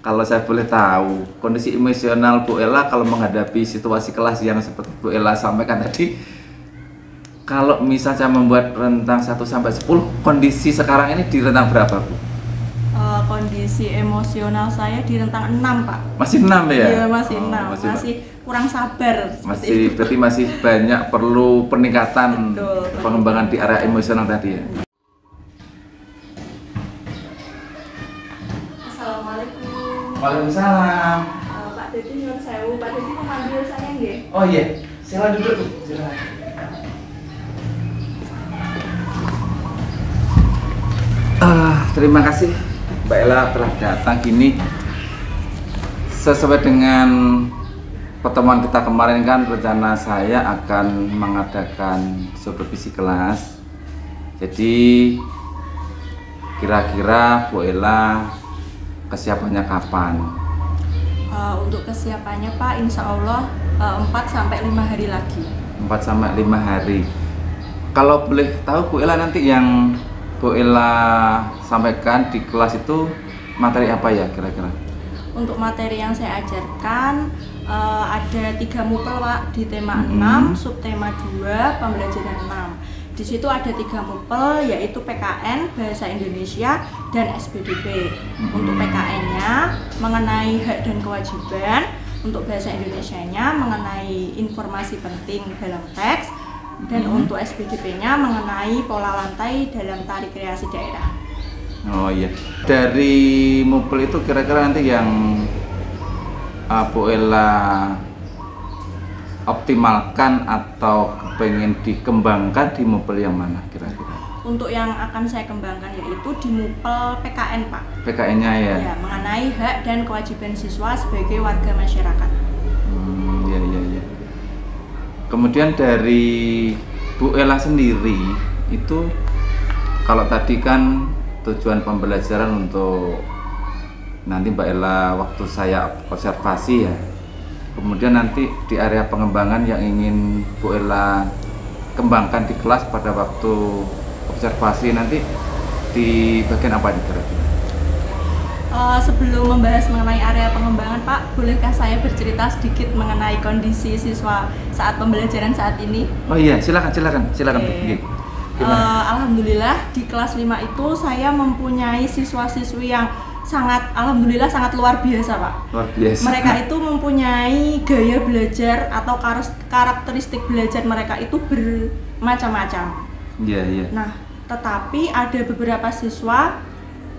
Kalau saya boleh tahu, kondisi emosional Bu Ella kalau menghadapi situasi kelas yang seperti Bu Ella sampaikan tadi, kalau misalnya membuat rentang 1 sampai 10, kondisi sekarang ini di rentang berapa, Bu? Kondisi emosional saya di rentang 6, Pak. Masih 6 ya? Iya, masih 6. Masih kurang sabar. Berarti masih banyak perlu peningkatan. Betul, pengembangan di area emosional tadi ya. Assalamualaikum. Waalaikumsalam. Pak Dedi nyuwun sewu. Pak Dedi memanggil saya nggih? Oh iya, silakan duduk, Bu. Silakan. Terima kasih Mbak Ella telah datang gini. Sesuai dengan pertemuan kita kemarin kan, rencana saya akan mengadakan supervisi kelas. Jadi kira-kira Bu Ella kesiapannya kapan? Untuk kesiapannya Pak, insya Allah 4-5 hari lagi. 4-5 hari. Kalau boleh tahu Bu Ella, nanti yang Bu Ella sampaikan di kelas itu materi apa ya kira-kira? Untuk materi yang saya ajarkan ada 3 mupel Pak, di tema 6, subtema 2, pembelajaran 6. Di situ ada 3 mupel, yaitu PKN, Bahasa Indonesia, dan SBDP. Untuk PKN-nya mengenai hak dan kewajiban, untuk Bahasa Indonesia-nya mengenai informasi penting dalam teks, dan untuk SBDP-nya mengenai pola lantai dalam tari kreasi daerah. Oh iya. Dari mupel itu kira-kira nanti yang Bu Ella optimalkan atau pengen dikembangkan di mupel yang mana kira-kira? Untuk yang akan saya kembangkan yaitu di mupel PKN Pak. PKN-nya ya? Ya, mengenai hak dan kewajiban siswa sebagai warga masyarakat. Iya. Kemudian dari Bu Ella sendiri itu, kalau tadi kan tujuan pembelajaran untuk nanti Mbak Ella waktu saya observasi ya. Kemudian nanti di area pengembangan yang ingin Bu Ella kembangkan di kelas pada waktu observasi nanti di bagian apa nih kira-kira? Sebelum membahas mengenai area pengembangan Pak, bolehkah saya bercerita sedikit mengenai kondisi siswa saat pembelajaran saat ini? Oh iya, silakan. Okay. Alhamdulillah di kelas 5 itu saya mempunyai siswa-siswi yang alhamdulillah sangat luar biasa Pak. Luar biasa. Mereka itu mempunyai gaya belajar atau karakteristik belajar mereka itu bermacam-macam. Iya. Nah, tetapi ada beberapa siswa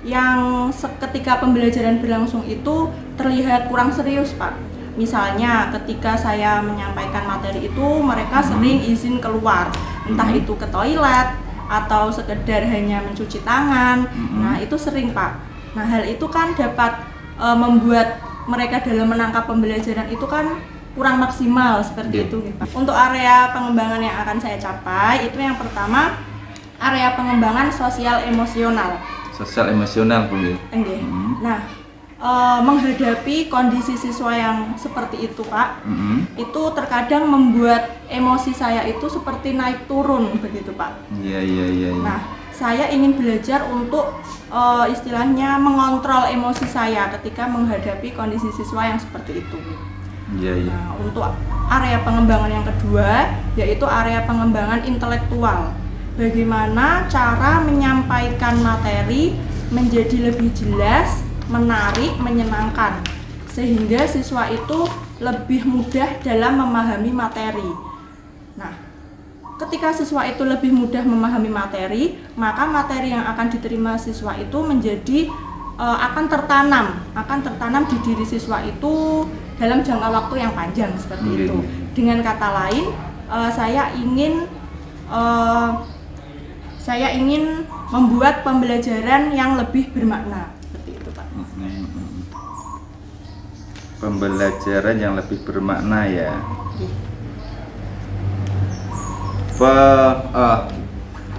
yang ketika pembelajaran berlangsung itu terlihat kurang serius Pak. Misalnya ketika saya menyampaikan materi itu mereka sering izin keluar, entah itu ke toilet atau sekedar hanya mencuci tangan. Nah itu sering Pak. Nah hal itu kan dapat membuat mereka dalam menangkap pembelajaran itu kan kurang maksimal seperti itu Pak. Untuk area pengembangan yang akan saya capai itu yang pertama area pengembangan sosial emosional. Sosial emosional Bu ya. Nah, menghadapi kondisi siswa yang seperti itu Pak, itu terkadang membuat emosi saya itu seperti naik turun begitu Pak. Iya. Nah, saya ingin belajar untuk istilahnya mengontrol emosi saya ketika menghadapi kondisi siswa yang seperti itu. Iya. Nah, untuk area pengembangan yang kedua yaitu area pengembangan intelektual. Bagaimana cara menyampaikan materi menjadi lebih jelas, menarik, menyenangkan, sehingga siswa itu lebih mudah dalam memahami materi. Nah, ketika siswa itu lebih mudah memahami materi, maka materi yang akan diterima siswa itu menjadi akan tertanam di diri siswa itu dalam jangka waktu yang panjang seperti itu. Dengan kata lain, saya ingin membuat pembelajaran yang lebih bermakna seperti itu Pak. Pembelajaran yang lebih bermakna ya.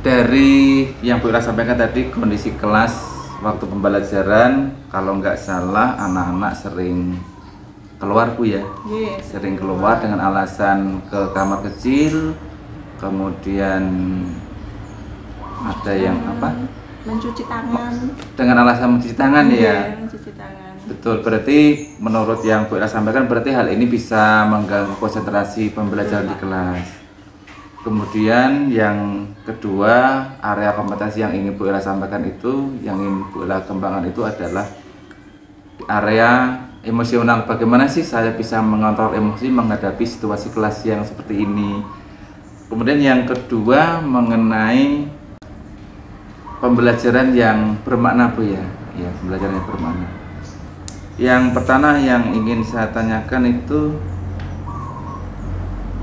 Dari yang Bu Ella sampaikan tadi, kondisi kelas waktu pembelajaran kalau nggak salah anak-anak sering keluar Bu ya. Sering keluar dengan alasan ke kamar kecil, kemudian ada yang apa? Mencuci tangan. Dengan alasan mencuci tangan ya. Mencuci tangan. Betul, berarti menurut yang Bu Ella sampaikan berarti hal ini bisa mengganggu konsentrasi pembelajaran di kelas. Kemudian yang kedua, area kompetensi yang ingin Bu Ella sampaikan itu, yang ingin Bu Ella kembangkan itu adalah area emosional. Bagaimana sih saya bisa mengontrol emosi menghadapi situasi kelas yang seperti ini. Kemudian yang kedua mengenai pembelajaran yang bermakna Bu ya, pembelajaran yang bermakna. Yang pertama yang ingin saya tanyakan itu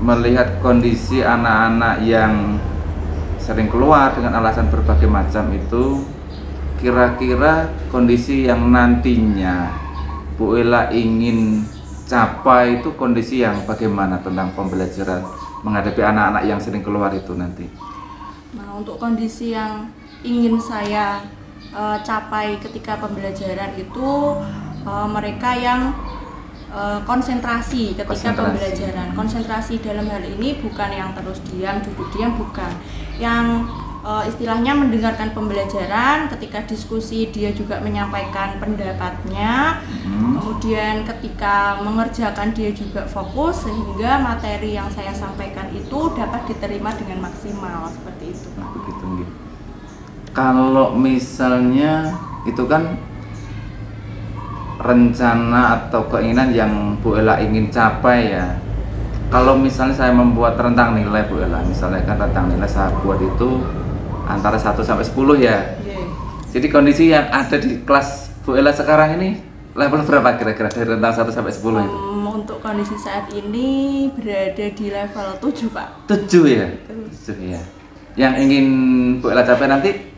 melihat kondisi anak-anak yang sering keluar dengan alasan berbagai macam itu, kira-kira kondisi yang nantinya Bu Ella ingin capai itu kondisi yang bagaimana tentang pembelajaran menghadapi anak-anak yang sering keluar itu nanti? Nah, untuk kondisi yang ingin saya capai ketika pembelajaran itu mereka yang konsentrasi ketika pembelajaran. Konsentrasi dalam hal ini bukan yang terus diam, duduk diam, bukan. Yang istilahnya mendengarkan pembelajaran, ketika diskusi dia juga menyampaikan pendapatnya. Kemudian ketika mengerjakan dia juga fokus sehingga materi yang saya sampaikan itu dapat diterima dengan maksimal, seperti itu. Nah, begitu gitu. Kalau misalnya itu kan rencana atau keinginan yang Bu Ella ingin capai ya. Kalau misalnya saya membuat rentang nilai Bu Ella, misalnya kan rentang nilai saya buat itu antara 1 sampai 10 ya. Jadi kondisi yang ada di kelas Bu Ella sekarang ini level berapa kira-kira dari rentang 1 sampai 10 itu? Untuk kondisi saat ini berada di level 7 Pak. 7 ya? 7 ya. Yang ingin Bu Ella capai nanti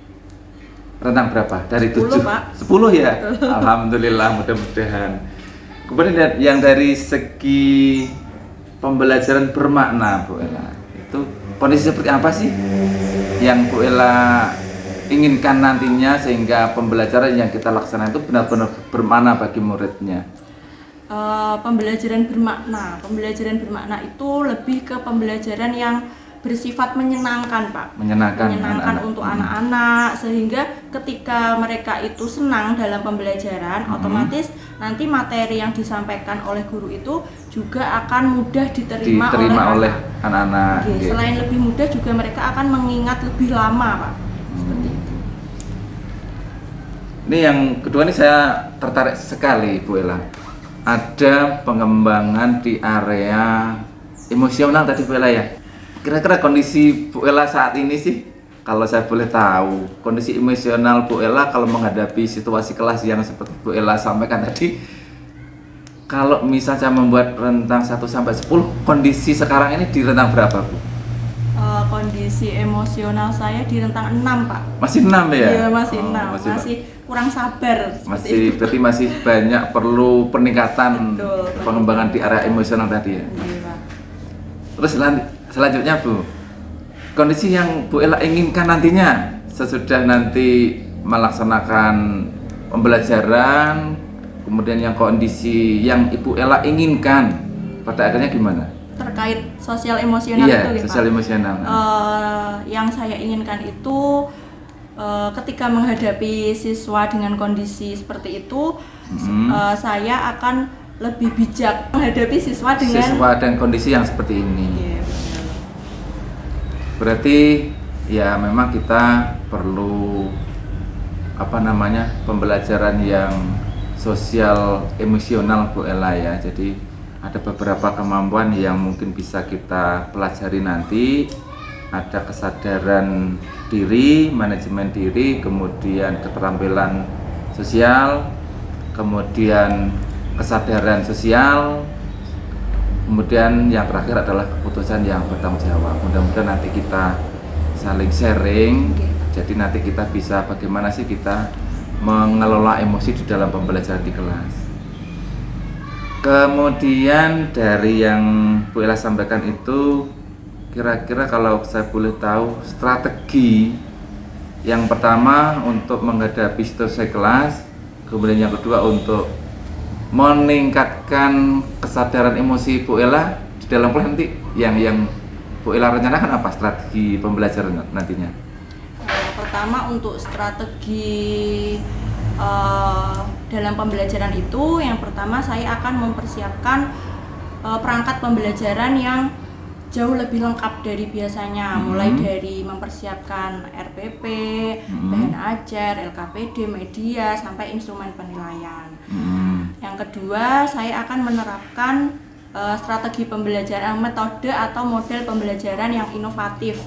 rentang berapa? Dari 10, 7? Pak. 10 ya? Alhamdulillah, mudah-mudahan. Kemudian yang dari segi pembelajaran bermakna Bu Ella, itu kondisi seperti apa sih yang Bu Ella inginkan nantinya sehingga pembelajaran yang kita laksanakan itu benar-benar bermakna bagi muridnya? Pembelajaran bermakna itu lebih ke pembelajaran yang bersifat menyenangkan Pak. Menyenangkan untuk anak-anak, sehingga ketika mereka itu senang dalam pembelajaran, otomatis nanti materi yang disampaikan oleh guru itu juga akan mudah diterima oleh anak-anak. Selain lebih mudah juga mereka akan mengingat lebih lama Pak. Seperti itu. Ini yang kedua, ini saya tertarik sekali Bu Ella. Ada pengembangan di area emosional tadi Bu Ella ya. Kira-kira kondisi Bu Ella saat ini sih, kalau saya boleh tahu, kondisi emosional Bu Ella kalau menghadapi situasi kelas yang seperti Bu Ella sampaikan tadi, kalau misalnya membuat rentang 1 sampai 10, kondisi sekarang ini di rentang berapa Bu? Kondisi emosional saya di rentang 6 Pak. Masih 6 ya? Iya, masih 6, masih kurang sabar. Berarti masih banyak perlu peningkatan. Betul, pengembangan di area emosional tadi ya? Iya Pak. Terus selanjutnya Bu, kondisi yang Bu Ella inginkan nantinya sesudah nanti melaksanakan pembelajaran, kemudian yang kondisi yang Ibu Ella inginkan pada akhirnya gimana? Terkait sosial emosional itu gitu sosial emosional. Yang saya inginkan itu ketika menghadapi siswa dengan kondisi seperti itu, saya akan lebih bijak menghadapi siswa dengan kondisi yang seperti ini. Berarti ya memang kita perlu pembelajaran yang sosial emosional Bu Ella ya. Jadi ada beberapa kemampuan yang mungkin bisa kita pelajari nanti. Ada kesadaran diri, manajemen diri, kemudian keterampilan sosial, kemudian kesadaran sosial, kemudian yang terakhir adalah keputusan yang bertanggung jawab. Mudah-mudahan nanti kita saling sharing. Jadi nanti kita bisa bagaimana sih kita mengelola emosi di dalam pembelajaran di kelas. Kemudian dari yang Bu Ella sampaikan itu, kira-kira kalau saya boleh tahu strategi yang pertama untuk menghadapi situasi kelas, kemudian yang kedua untuk meningkatkan kesadaran emosi Bu Ella di dalam kelas nanti, yang Bu Ella rencanakan apa strategi pembelajaran nantinya? Pertama untuk strategi dalam pembelajaran itu, yang pertama saya akan mempersiapkan perangkat pembelajaran yang jauh lebih lengkap dari biasanya, mulai dari mempersiapkan RPP, bahan ajar, LKPD, media, sampai instrumen penilaian. Yang kedua, saya akan menerapkan strategi pembelajaran, metode atau model pembelajaran yang inovatif.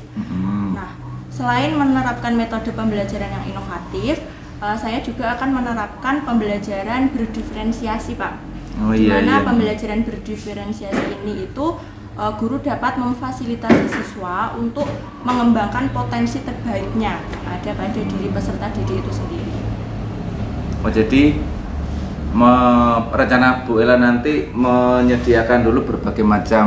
Nah, selain menerapkan metode pembelajaran yang inovatif, saya juga akan menerapkan pembelajaran berdiferensiasi, Pak. Di mana pembelajaran berdiferensiasi ini itu guru dapat memfasilitasi siswa untuk mengembangkan potensi terbaiknya yang ada pada diri peserta didik itu sendiri. Oh, jadi rencana Bu Ella nanti menyediakan dulu berbagai macam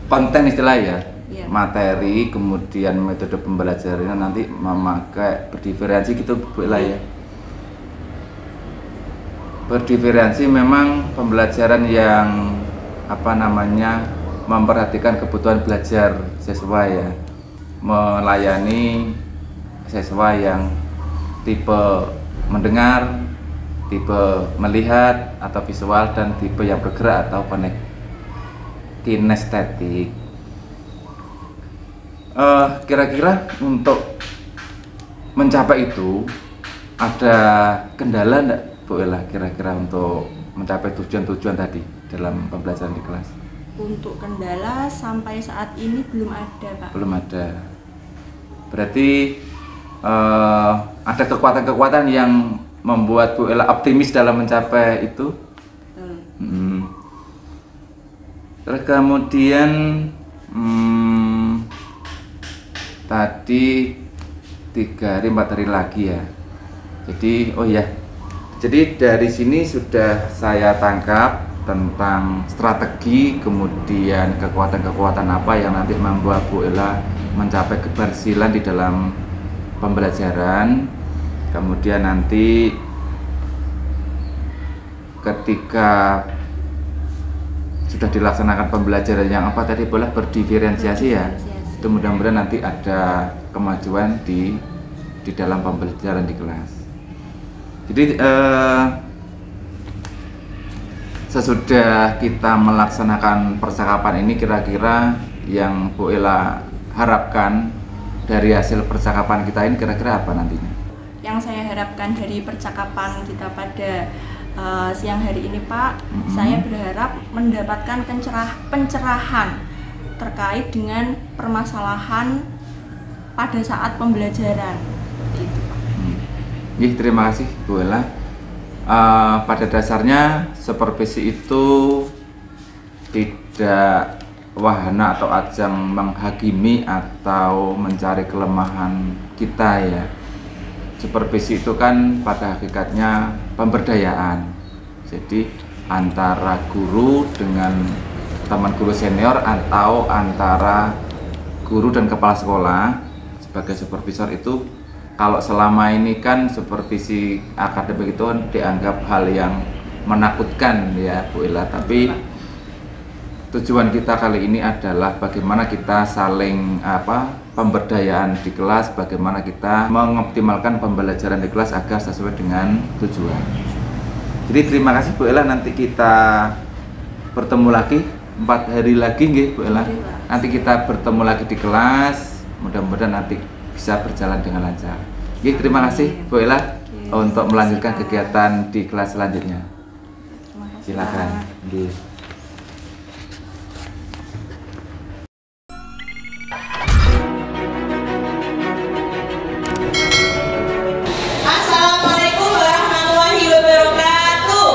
konten istilah ya, materi, kemudian metode pembelajarannya nanti memakai berdiferensi gitu Bu Ella ya. Berdiferensi memang pembelajaran yang memperhatikan kebutuhan belajar siswa ya, melayani siswa yang tipe mendengar, tipe melihat atau visual, dan tipe yang bergerak atau kinestetik. Kira-kira untuk mencapai itu ada kendala enggak Bu Ella, kira-kira untuk mencapai tujuan-tujuan tadi dalam pembelajaran di kelas? Untuk kendala sampai saat ini belum ada, Pak. Belum ada. Berarti ada kekuatan-kekuatan yang membuat Bu Ella optimis dalam mencapai itu? Terus kemudian tadi 3 hari 4 hari lagi ya. Jadi dari sini sudah saya tangkap tentang strategi, kemudian kekuatan-kekuatan apa yang nanti membuat Bu Ella mencapai keberhasilan di dalam pembelajaran. Kemudian nanti ketika sudah dilaksanakan pembelajaran yang boleh berdiferensiasi ya, itu mudah-mudahan nanti ada kemajuan di dalam pembelajaran di kelas. Jadi sesudah kita melaksanakan percakapan ini, kira-kira yang Bu Ella harapkan dari hasil percakapan kita ini kira-kira apa nantinya? Yang saya harapkan dari percakapan kita pada siang hari ini, Pak, saya berharap mendapatkan pencerahan terkait dengan permasalahan pada saat pembelajaran. Seperti itu, Pak. Terima kasih Bu Ella. Pada dasarnya supervisi itu tidak wahana atau ajang menghakimi atau mencari kelemahan kita ya. Supervisi itu kan pada hakikatnya pemberdayaan. Jadi antara guru dengan teman guru senior atau antara guru dan kepala sekolah sebagai supervisor itu, kalau selama ini kan supervisi akademik itu dianggap hal yang menakutkan ya Bu Ella, tapi tujuan kita kali ini adalah bagaimana kita saling pemberdayaan di kelas, bagaimana kita mengoptimalkan pembelajaran di kelas agar sesuai dengan tujuan. Jadi terima kasih Bu Ella, nanti kita bertemu lagi 4 hari lagi nggih Bu Ella. Nanti kita bertemu lagi di kelas, mudah-mudahan nanti bisa berjalan dengan lancar. Terima kasih Bu Ella untuk melanjutkan kegiatan di kelas selanjutnya. Silakan. Assalamualaikum warahmatullahi wabarakatuh.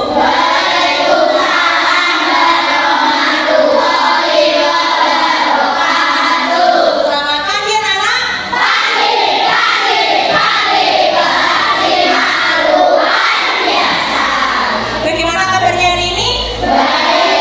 Selamat pagi anak. Bagaimana kabarnya hari ini? Baik.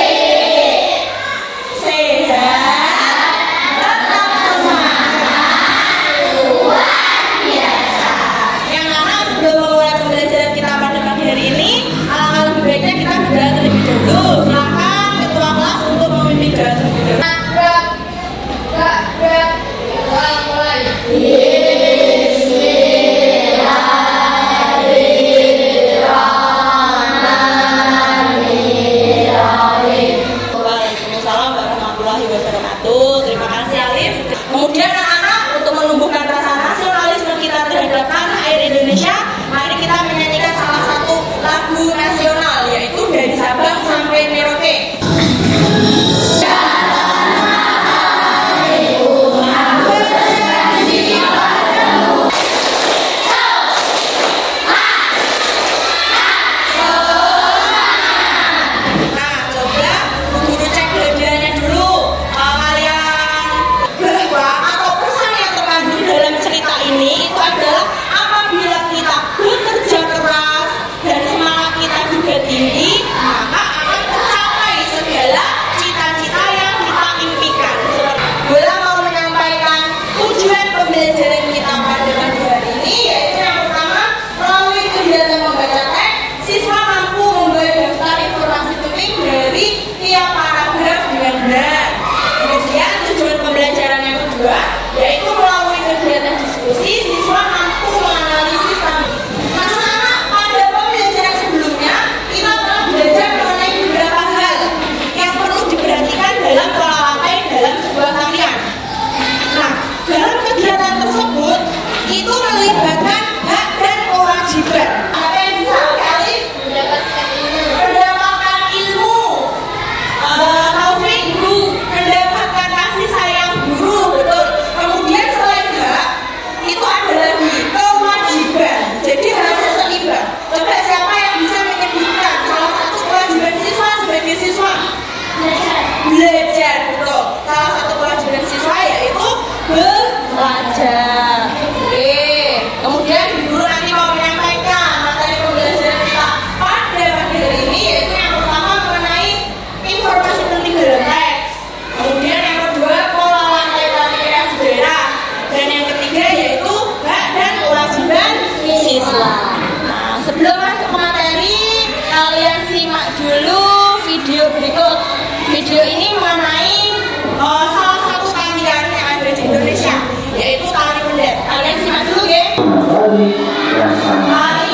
video ini mengenai salah satu tarian yang ada di Indonesia, yaitu tari pendet. Kalian simak dulu ya. Tari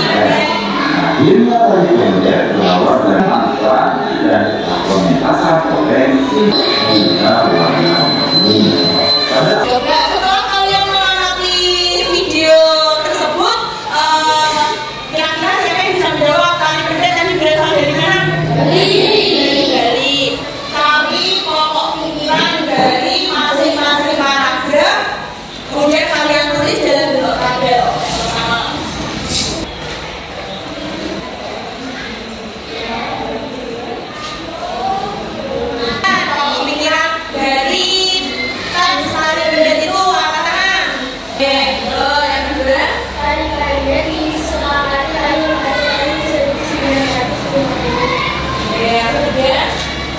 pendet. Bila tari pendet berawal dari mantra dan pementasan potensi hingga warna ini. Coba setelah kalian mengamati video tersebut, kira-kira siapa yang bisa menjawab tari pendet tadi berasal dari mana? Dari kami pokok pikiran dari masing-masing paragraf, kemudian kalian tulis dalam bentuk tabel bersama. Pokok pikiran dari teks tari pendet itu angkat tangan. Oke, terus yang kedua. Tari pendet disepakati akhir tahun 1950. Oke, yang ketiga.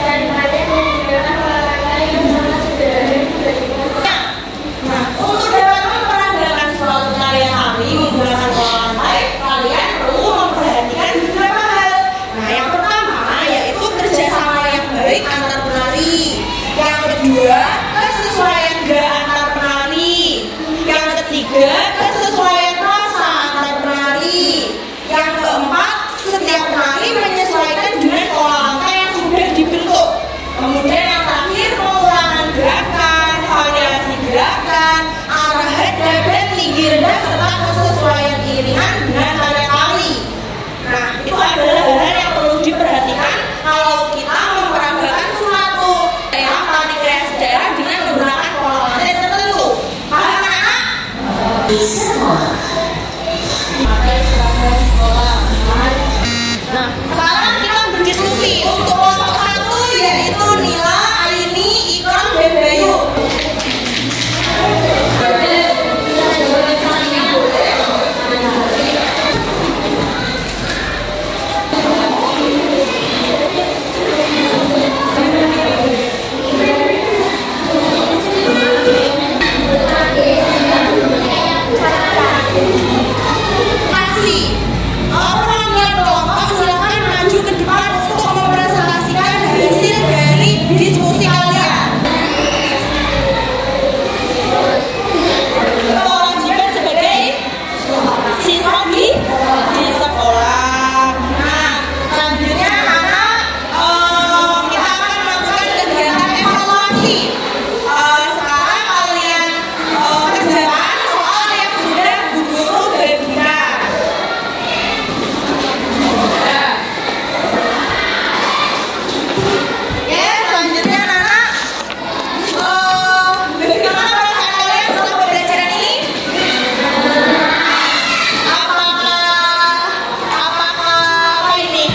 Tari pendet menggunakan olahraga yang sangat sederhana dibandingkan. Nah, untuk dapat memperagakan suatu karya tari menggunakan pola lantai, kalian perlu memperhatikan beberapa hal. Nah, yang pertama yaitu kerjasama yang baik antar penari. Yang kedua, kesesuaian gerakan antar penari. Yang ketiga, kesesuaian rasa antar penari. Yang keempat, setiap penari menyesuaikan dengan pola lantai yang sudah dibentuk. Kemudian yang terakhir, pengulangan gerakan, variasi gerakan, arah head, dan tinggi rendah serta kesesuaian iringan dengan tarian tari. Nah, itu adalah hal yang perlu diperhatikan kalau kita memperagakan suatu daerah tari kreasi daerah dengan menggunakan pola lantai tertentu. Paham anak-anak? Nah, sekarang kita berdiskusi untuk kelompok satu, yaitu Nila, Aini, Ikram, dan Bayu. Masih, orang-orang kelompok silakan maju ke depan untuk mempresentasikan hasil dari diskusi kalian. Kewajiban sebagai siswa di sekolah. Nah, selanjutnya anak kita akan melakukan kegiatan evaluasi. Sekarang kalian kerjakan soal yang sudah Bu Guru bagikan. Oke, selanjutnya anak-anak, bagaimana perasaan kalian setelah pembelajaran ini? Apakah ini?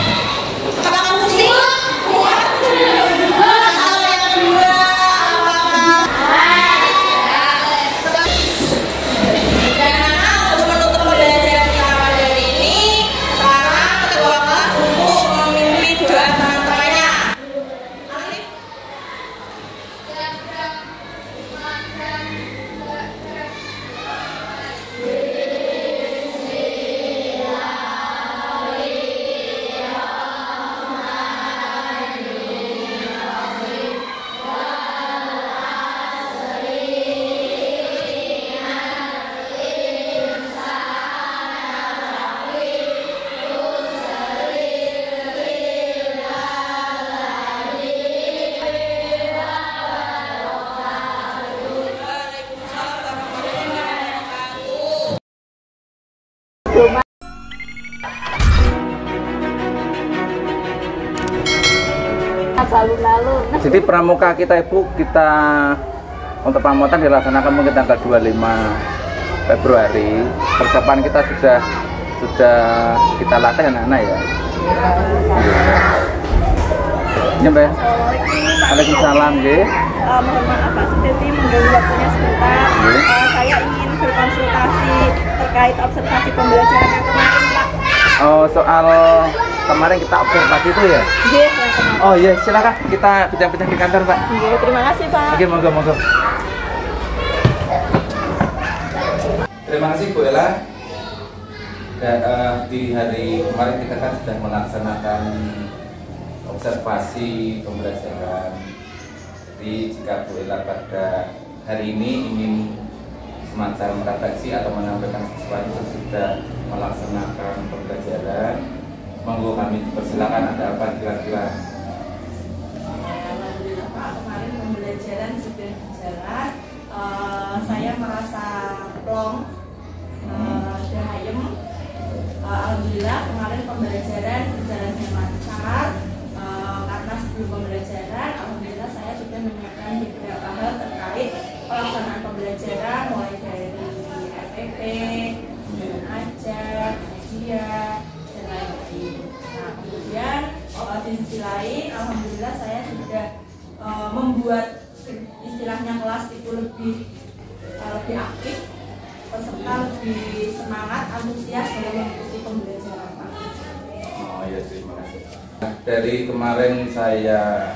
Apakah pusing? Kuat? Atau yang kedua, dan anak, untuk menutup pembelajaran kita pada hari ini, sekarang ketua kelas untuk memimpin doa teman-temannya. Alif. Jadi pramuka kita Ibu, kita untuk pramuka dilaksanakan mungkin tanggal 25 Februari. Persiapan kita sudah kita latih anak-anak ya. Ya, Mbak. Waalaikumsalam, nggih. Mohon maaf Pak Sudeti mengganggu waktunya sebentar. Saya ingin berkonsultasi terkait observasi pembelajaran yang kemarin Pak. Oh, soal kemarin kita observasi itu ya? Iya, yang kemarin. Oh iya, silakan kita bincang-bincang di kantor, Pak. Iya, terima kasih Pak. Oke, monggo. Terima kasih Bu Ella. Dan di hari kemarin kita kan sudah melaksanakan observasi pembelajaran. Jadi jika Bu Ella pada hari ini ingin semacam refleksi atau menyampaikan sesuatu sudah melaksanakan pembelajaran, monggo kami persilakan, ada apa kira-kira? Alhamdulillah Pak, kemarin pembelajaran sudah berjalan. Saya merasa plong, dahayem. Alhamdulillah kemarin pembelajaran berjalan dengan lancar. Karena sebelum pembelajaran, alhamdulillah saya sudah menyiapkan beberapa hal terkait pelaksanaan pembelajaran, mulai dari FPP, dengan ajar, media, dan lain-lain. Nah, kemudian di sisi lain, alhamdulillah saya sudah membuat istilahnya kelas itu lebih aktif, peserta lebih semangat, antusias dalam mengikuti pembelajaran. Oh ya, terima kasih. Dari kemarin saya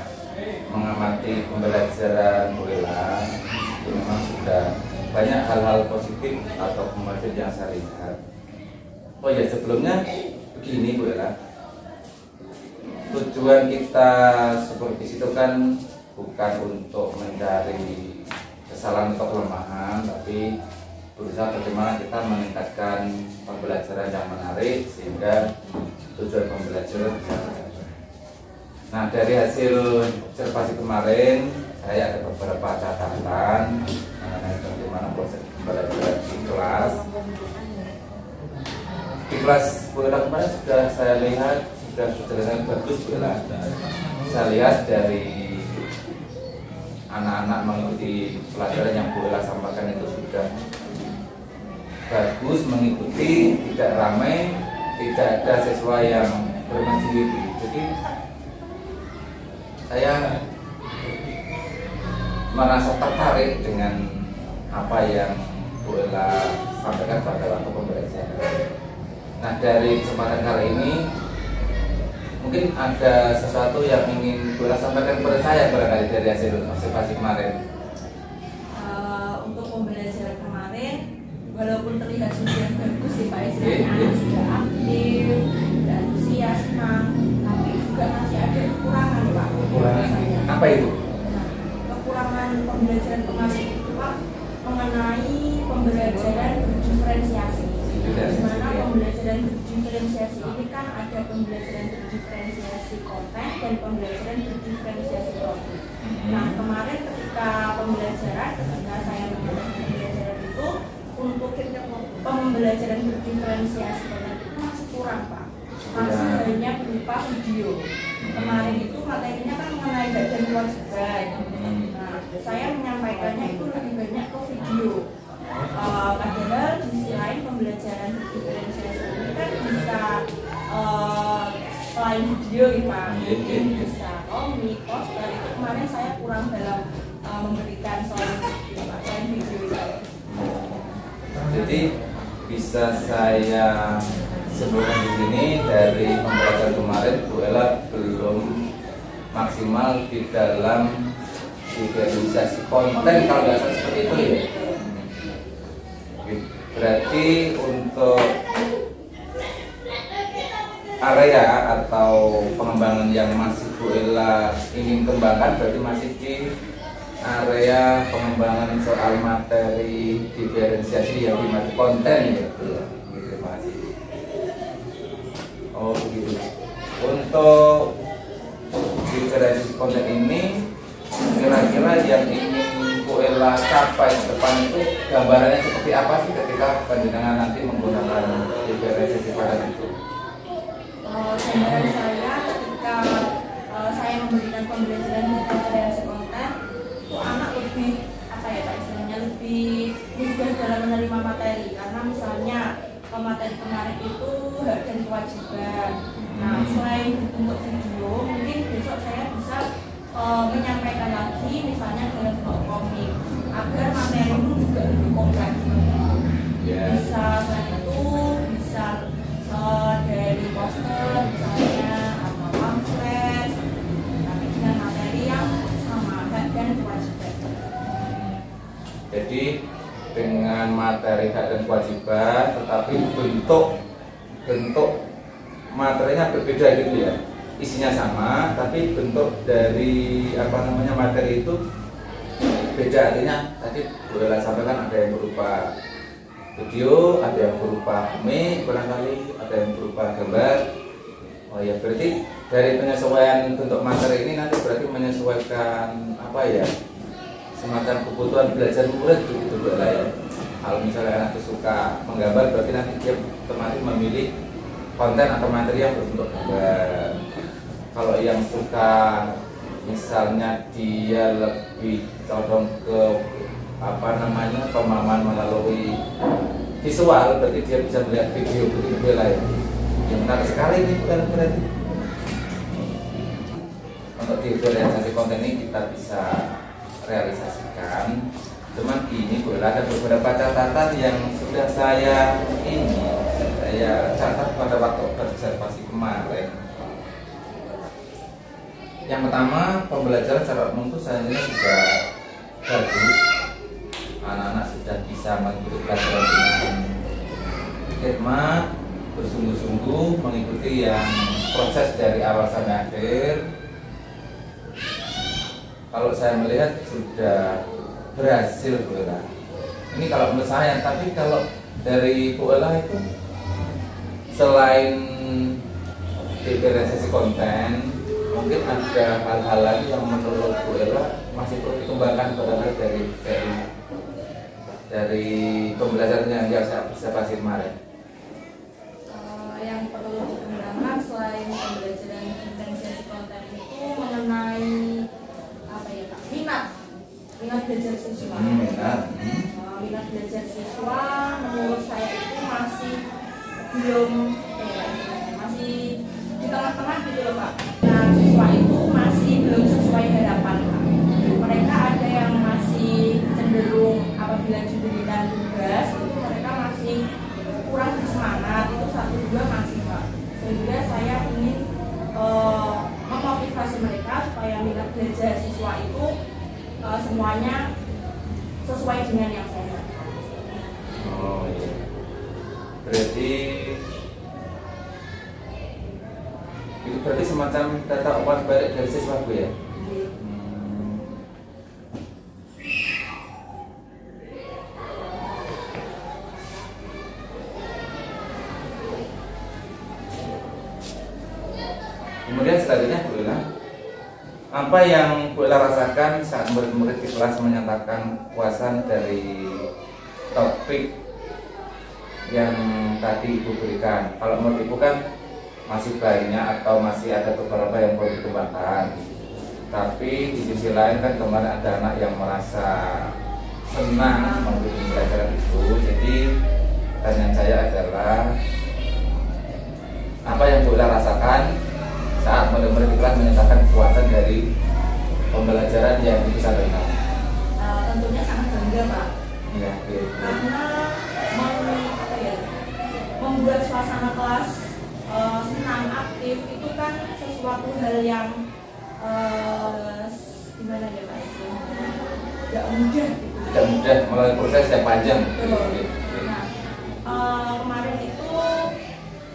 mengamati pembelajaran Bu Ella, itu memang sudah banyak hal-hal positif atau kemajuan yang saya lihat. Oh ya, sebelumnya begini Bu Ella, tujuan kita seperti itu kan bukan untuk mencari kesalahan atau kelemahan, tapi berusaha bagaimana kita meningkatkan pembelajaran yang menarik sehingga tujuan pembelajaran bisa tercapai. Nah, dari hasil observasi kemarin saya ada beberapa catatan mengenai bagaimana proses pembelajaran di kelas. Di kelas Bu Ella kemarin sudah saya lihat sudah berjalan bagus Bu Ella. Saya lihat dari anak-anak mengikuti pelajaran yang Bu Ella sampaikan itu sudah bagus, mengikuti, tidak ramai, tidak ada siswa yang bermain sendiri. Jadi saya merasa tertarik dengan apa yang Bu Ella sampaikan pada waktu pembelajaran. Nah, dari kesempatan kali ini mungkin ada sesuatu yang ingin Bu Ella sampaikan kepada saya barangkali dari hasil observasi kemarin. Untuk pembelajaran kemarin, walaupun terlihat sudah bagus sih Pak, istilahnya anak sudah aktif, sudah antusias, tapi juga masih ada kekurangan Pak. Kekurangan apa itu? Nah, kekurangan pembelajaran kemarin itu Pak mengenai pembelajaran berdiferensiasi. Di mana pembelajaran berdiferensiasi ini kan ada pembelajaran berdiferensiasi konten dan pembelajaran berdiferensiasi topik. Nah, kemarin ketika saya menggunakan pembelajaran itu, untuk pembelajaran berdiferensiasi konten itu masih kurang Pak, masih hanya berupa video. Kemarin itu materinya kan mengenai hak dan kewajiban. Nah, saya menyampaikannya itu lebih banyak ke video. Padahal di sisi lain pembelajaran berdiferensiasi ini kan bisa selain video ya Pak, mungkin bisa komik, poster. Itu kemarin saya kurang dalam memberikan selain video itu. Jadi bisa saya sebutkan di sini dari pembelajaran kemarin Bu Ella belum maksimal di dalam diferensiasi konten, kalau nggak salah seperti itu ya. Berarti untuk area atau pengembangan yang masih Bu Ella ingin kembangkan berarti masih di area pengembangan soal materi diferensiasi yang dimati konten ya Bu ya. Terima kasih. Oh begitu. Untuk diferensiasi konten ini kira-kira yang ingin Bu Ella capai ke depan itu gambarannya seperti apa sih ketika panjenengan nanti menggunakan diferensiasi konten itu? Gambaran saya ketika saya memberikan pembelajaran diferensiasi konten itu anak lebih istilahnya lebih mudah dalam menerima materi, karena misalnya materi kemarin itu hak dan kewajiban. Nah, selain bentuk video, mungkin besok saya bisa menyampaikan lagi misalnya dalam bentuk komik agar materi itu juga lebih kompleks. Bisa selain itu bisa dari poster misalnya atau pamflet, tapi dengan materi yang sama, hak dan kewajiban. Jadi dengan materi hak dan kewajiban, tetapi bentuk materinya berbeda gitu ya. isinya sama, tapi bentuk dari materi itu beda. Artinya tadi Bu Ella sampaikan ada yang berupa video, ada yang berupa mic, barangkali ada yang berupa gambar. Oh ya, berarti dari penyesuaian bentuk materi ini nanti berarti menyesuaikan semacam kebutuhan belajar murid begitu Bu Ella ya. Kalau misalnya anak itu suka menggambar, berarti nanti dia otomatis memilih konten atau materi yang berbentuk gambar. Kalau yang suka misalnya dia lebih condong ke pemahaman melalui visual, berarti dia bisa melihat video begitu lah ya. Yang menarik sekali ini bukan berarti. Untuk di realisasi konten ini kita bisa realisasikan. Cuman ini boleh ada beberapa catatan yang sudah saya catat pada waktu observasi kemarin. Yang pertama, pembelajaran secara umum itu saya lihat sudah bagus. Anak-anak sudah bisa mengikuti pelajaran dengan hikmat, bersungguh-sungguh mengikuti yang proses dari awal sampai akhir. Kalau saya melihat sudah berhasil Bu Ella. Ini kalau menurut saya, tapi kalau dari Bu Ella itu selain diferensiasi konten, mungkin ada hal-hal lain yang menurut Bu Ella masih perlu dikembangkan dari pembelajaran yang saya observasi kemarin. Yang perlu dikembangkan selain pembelajaran diferensiasi konten itu mengenai minat belajar siswa. Minat belajar siswa menurut saya itu masih belum masih di tengah-tengah gitu loh Pak. Nah, siswa itu masih belum sesuai harapan Pak. Mereka ada yang masih cenderung apabila diberikan tugas itu mereka masih kurang bersemangat, itu 1-2 masih Pak. Sehingga saya ingin memotivasi mereka supaya minat belajar siswa itu semuanya sesuai dengan yang saya harapkan. Oh iya. Berarti itu berarti semacam data umpan balik dari siswa Bu ya? Kemudian selanjutnya Bu Ella, apa yang Bu Ella rasakan saat murid-murid di kelas menyatakan kepuasan dari topik yang tadi Ibu berikan? Kalau menurut Ibu kan masih banyak atau masih ada beberapa yang perlu dikembangkan. Tapi di sisi lain kan kemarin ada anak yang merasa senang mengikuti pelajaran itu. Jadi pertanyaan saya adalah, apa yang Bu Ella rasakan saat murid-murid di kelas menyatakan kepuasan dari pembelajaran yang disampaikan? Tentunya sangat bangga Pak. Ya, Karena membuat suasana kelas senang, aktif itu kan sesuatu hal yang gimana ya Pak? Tidak mudah gitu. Tidak mudah, melalui proses yang panjang. Nah, kemarin itu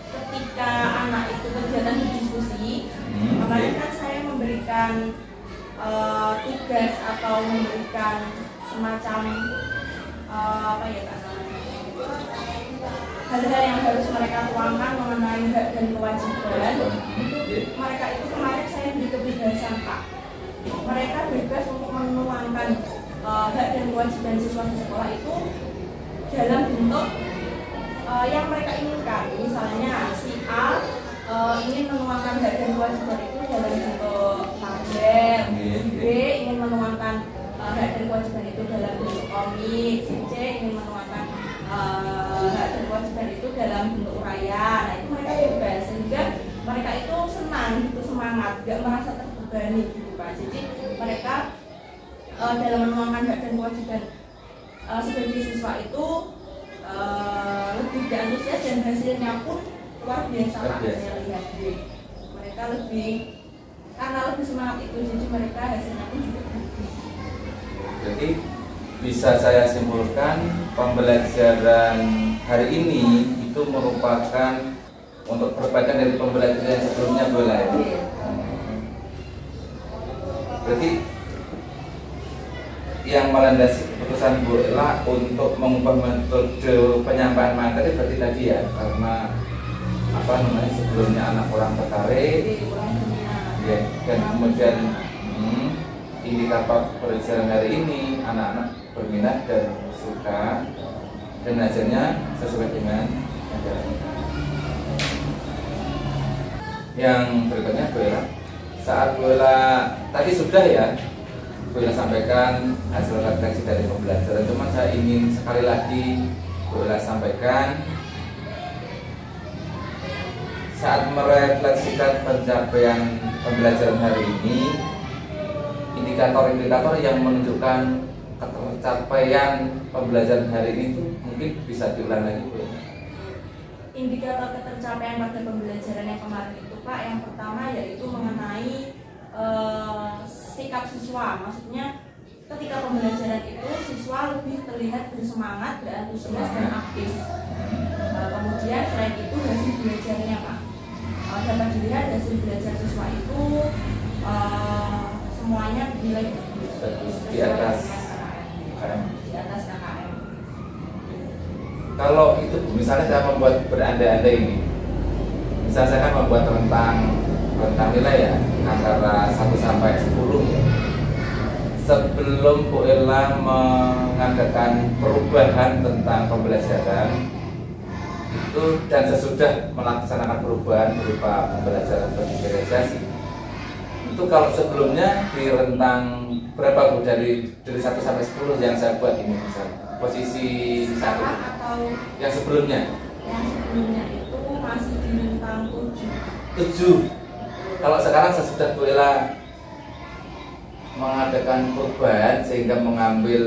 ketika anak itu kegiatan diskusi, kemarin kan saya memberikan tugas atau memberikan semacam hal-hal yang harus mereka tuangkan mengenai hak dan kewajiban. Mereka itu kemarin saya beri kebebasan Pak. Mereka bebas untuk menuangkan hak dan kewajiban siswa di sekolah itu dalam bentuk yang mereka inginkan. Misalnya si A ingin menuangkan hak dan kewajiban itu dalam bentuk tabel, B ingin menuangkan hak dan kewajiban itu dalam bentuk komik, si C ingin menuangkan hak dan kewajiban itu dalam bentuk uraian. Nah itu mereka bebas, sehingga mereka itu senang, gitu, semangat, gak merasa terbebani gitu Pak. Jadi mereka dalam menuangkan hak dan kewajiban sebagai siswa itu lebih antusias dan hasilnya pun luar biasa Pak. Saya lihat mereka karena lebih semangat itu, jadi mereka hasilnya pun juga bagus. Jadi bisa saya simpulkan pembelajaran hari ini itu merupakan untuk perbaikan dari pembelajaran yang sebelumnya Bu Ella. Berarti yang melandasi keputusan Bu Ella untuk mengubah metode penyampaian materi berarti tadi ya, karena apa namanya, sebelumnya anak kurang tertarik ya, dan kemudian indikator pelajaran hari ini anak-anak berminat dan suka, dan hasilnya sesuai dengan ajaran. Yang berikutnya Bu Ella, saat Bu Ella tadi sudah ya Bu Ella sampaikan hasil refleksi dari pembelajaran, cuma saya ingin sekali lagi Bu Ella sampaikan saat merefleksikan pencapaian pembelajaran hari ini, indikator-indikator yang menunjukkan tercapaian pembelajaran hari ini itu mungkin bisa diulang lagi Bu. Indikator ketercapaian pada pembelajaran yang kemarin itu Pak, yang pertama yaitu mengenai sikap siswa. Maksudnya ketika pembelajaran itu siswa lebih terlihat bersemangat, berantusias dan aktif. Kemudian selain itu hasil belajarnya Pak, dapat dilihat hasil belajar siswa itu semuanya dinilai bagus di atas KKM. Di atas KKM. Kalau itu misalnya saya membuat berandai-andai ini, misalnya saya kan membuat rentang nilai ya antara 1 sampai 10 ya. Sebelum Bu Ella mengadakan perubahan tentang pembelajaran itu dan sesudah melaksanakan perubahan berupa pembelajaran berdiferensiasi, itu kalau sebelumnya di rentang berapa Bu, dari 1 sampai 10 yang saya buat ini, misalnya posisi 1 atau yang sebelumnya? Yang sebelumnya itu masih di rentang 7. Kalau sekarang sesudah Bu Ella mengadakan perubahan sehingga mengambil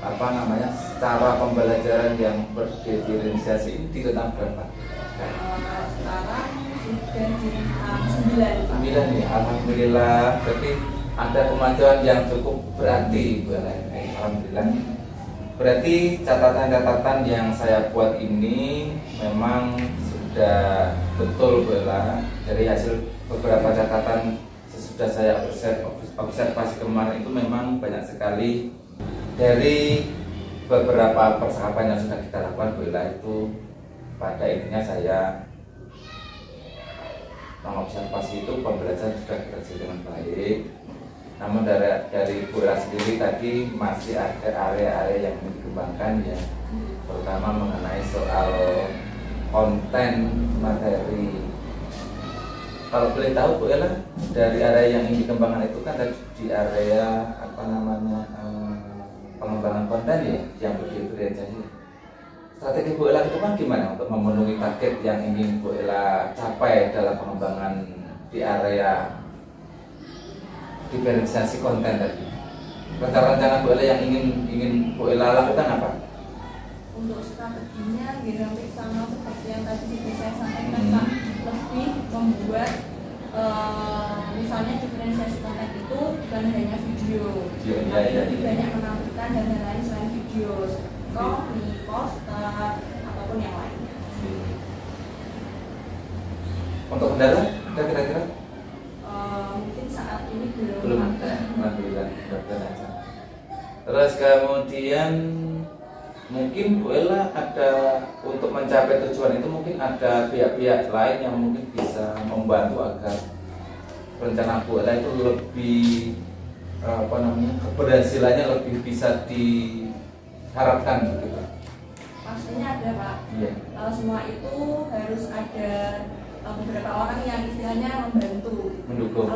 apa namanya cara pembelajaran yang berdiferensiasi ini di rentang berapa? Kalau sekarang sudah di rentang 9 Pak. 9 ya, alhamdulillah. Berarti ada kemajuan yang cukup berarti Bu Ella. Alhamdulillah. Berarti catatan-catatan yang saya buat ini memang sudah betul Bu Ella. Dari hasil beberapa catatan sesudah saya observasi kemarin itu memang banyak sekali dari beberapa percakapan yang sudah kita lakukan Bu Ella, itu pada intinya saya mengobservasi itu pembelajaran sudah terjadi dengan baik. Namun dari Bu Ella sendiri tadi masih ada area-area yang ingin dikembangkan ya, terutama mengenai soal konten materi. Kalau boleh tahu Bu Ella, dari area yang ingin dikembangkan itu kan di area apa namanya pengembangan konten ya, yang berdiferensiasi. Strategi Bu Ella itu kan gimana untuk memenuhi target yang ingin Bu Ella capai dalam pengembangan di area diferensiasi konten tadi? Rencana Bu Ella yang ingin Bu Ella lakukan apa? Untuk strateginya hampir sama seperti yang tadi sudah saya sampaikan Pak, lebih membuat misalnya diferensiasi konten itu bukan hanya video, tapi banyak menampilkan dan lain-lain selain video, komik, poster ataupun yang lainnya. Untuk kendala ada kira-kira? Mungkin saat ini Belum ada. Alhamdulillah, mudah-mudahan. Terus kemudian mungkin Bu Ella ada untuk mencapai tujuan itu, mungkin ada pihak-pihak lain yang mungkin bisa membantu agar rencana Bu Ella itu lebih apa namanya, keberhasilannya lebih bisa diharapkan begitu. Pastinya ada Pak. Iya. Semua itu harus ada beberapa orang yang istilahnya membantu, Mendukung.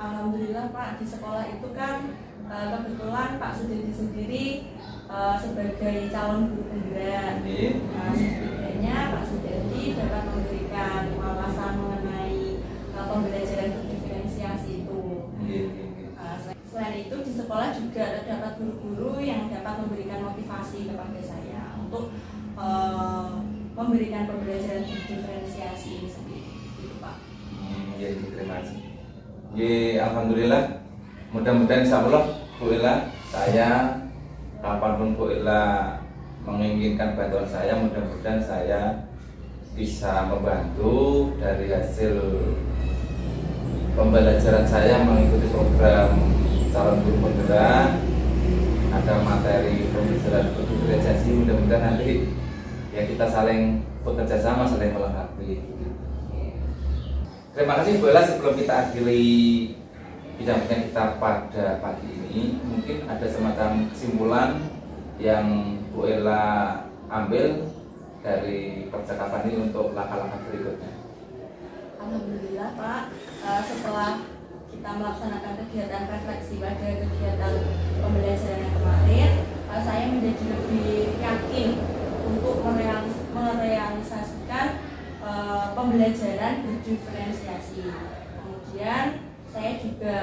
Alhamdulillah Pak, di sekolah itu kan kebetulan Pak Sudedi sendiri sebagai calon guru penggerak. Setidaknya Pak Sudedi dapat memberikan wawasan mengenai pembelajaran berdiferensiasi itu. Selain itu di sekolah juga terdapat guru-guru yang dapat memberikan motivasi kepada saya untuk memberikan pembelajaran berdiferensiasi ini sendiri, gitu Pak. Ya, terima kasih. Ya, alhamdulillah. Mudah-mudahan insya Allah Bu Ella, saya kapanpun Bu Ella menginginkan bantuan saya, mudah-mudahan saya bisa membantu dari hasil pembelajaran saya mengikuti program calon guru penggerak, ada materi pembelajaran berkreasi, mudah-mudahan nanti ya kita saling bekerja sama, saling melengkapi. Terima kasih Bu Ella. Sebelum kita akhiri bincang-bincang kita pada pagi ini, mungkin ada semacam kesimpulan yang Bu Ella ambil dari percakapan ini untuk langkah-langkah berikutnya. Alhamdulillah Pak, setelah kita melaksanakan kegiatan refleksi pada kegiatan pembelajaran yang kemarin, saya menjadi lebih yakin untuk merealisasikan pembelajaran berdiferensiasi. Kemudian saya juga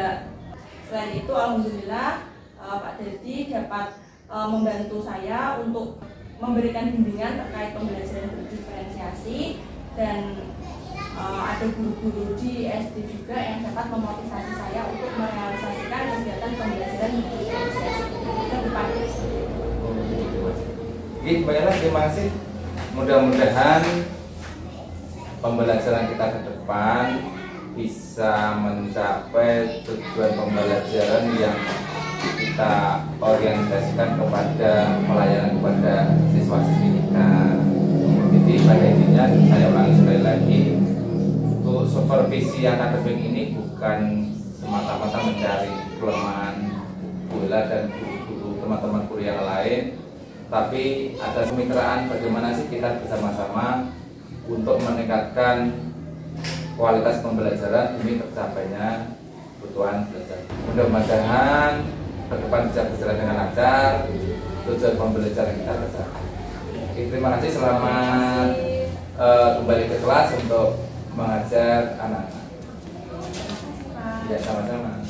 selain itu alhamdulillah Pak Dadi dapat membantu saya untuk memberikan bimbingan terkait pembelajaran berdiferensiasi, dan ada guru-guru di SD juga yang dapat memotivasi saya untuk merealisasikan kegiatan pembelajaran berdiferensiasi ke depannya. Baiklah, terima kasih. Mudah-mudahan pembelajaran kita ke depan bisa mencapai tujuan pembelajaran yang kita orientasikan kepada pelayanan kepada siswa-siswi kita. Jadi pada intinya saya ulangi sekali lagi, untuk supervisi akademik ini bukan semata-mata mencari kelemahan Bu Ella dan guru-guru teman-teman guru yang lain, tapi ada kemitraan bagaimana sih kita bersama-sama untuk meningkatkan kualitas pembelajaran demi tercapainya kebutuhan belajar. Mudah-mudahan ke depan bisa berjalan dengan lancar, tujuan pembelajaran kita tercapai. Terima kasih, selamat kembali ke kelas untuk mengajar anak-anak. Ya, sama-sama.